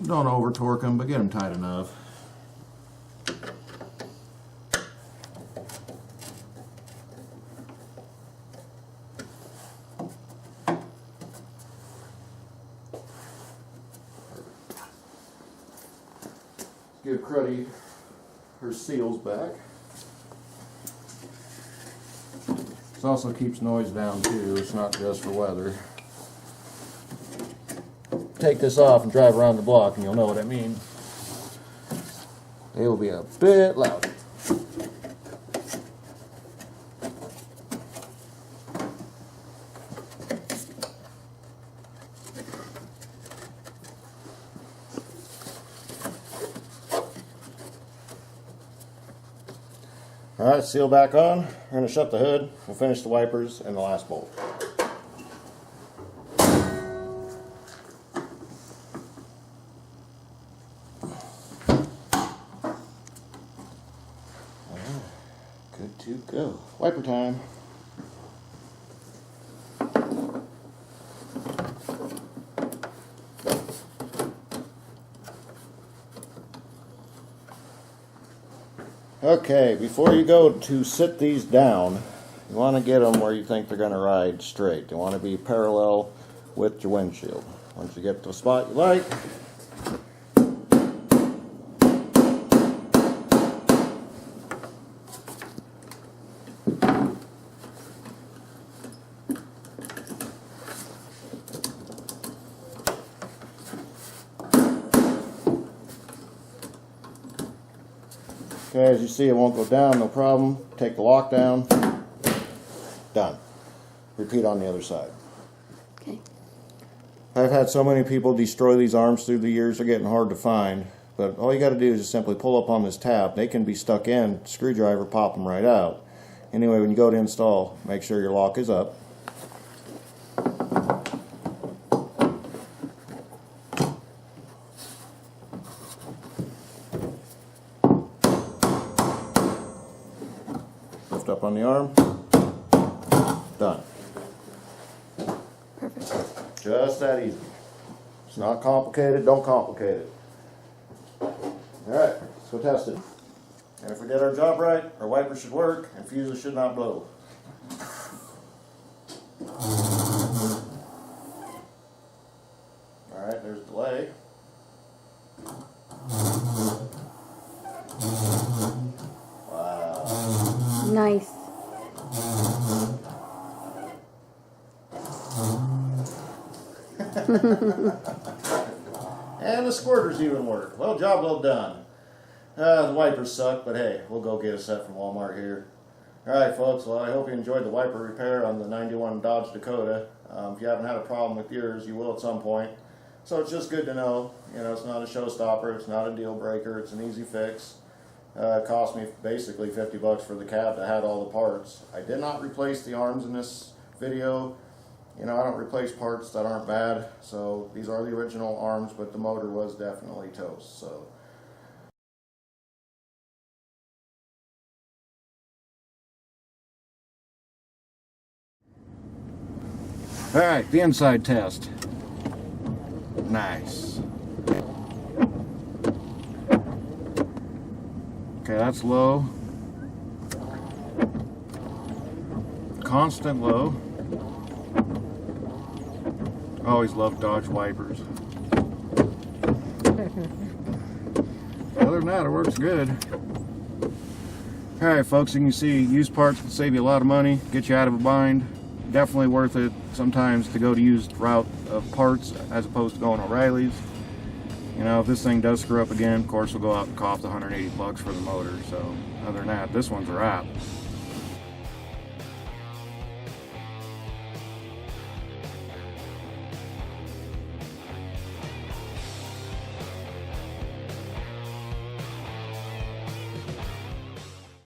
Don't over torque them, but get them tight enough. Give Cruddy her seals back. This also keeps noise down too, it's not just for weather. Take this off and drive around the block and you'll know what I mean. They will be a bit louder. Alright, seal back on. We're going to shut the hood. We'll finish the wipers and the last bolt. Good to go. Wiper time. Okay, before you go to sit these down, you want to get them where you think they're going to ride straight. They want to be parallel with your windshield. Once you get to the spot you like, okay, as you see, it won't go down, no problem. Take the lock down. Done. Repeat on the other side. Okay. I've had so many people destroy these arms through the years, they're getting hard to find. But all you got to do is just simply pull up on this tab. They can be stuck in, screwdriver, pop them right out. Anyway, when you go to install, make sure your lock is up. Lift up on the arm. Done. Perfect. Just that easy. It's not complicated, don't complicate it. Alright, let's go test it. And if we did our job right, our wiper should work and fuses should not blow. Alright, there's delay. Wow. Nice. And the squirters even work. Well, job well done. The wipers suck, but hey, we'll go get a set from Walmart here. Alright folks, well I hope you enjoyed the wiper repair on the 91 Dodge Dakota. If you haven't had a problem with yours, you will at some point. So it's just good to know. You know, it's not a showstopper, it's not a deal breaker, it's an easy fix. It cost me basically 50 bucks for the cab that had all the parts. I did not replace the arms in this video. You know, I don't replace parts that aren't bad, so these are the original arms, but the motor was definitely toast. So. Alright, the inside test. Nice. Okay, that's low. Constant low. Always loved Dodge wipers. Other than that, it works good. Alright folks, you can see used parts can save you a lot of money, get you out of a bind. Definitely worth it sometimes to go to used route of parts as opposed to going O'Reilly's. You know, if this thing does screw up again, of course we'll go out and cough the 180 bucks for the motor. So other than that, this one's a wrap.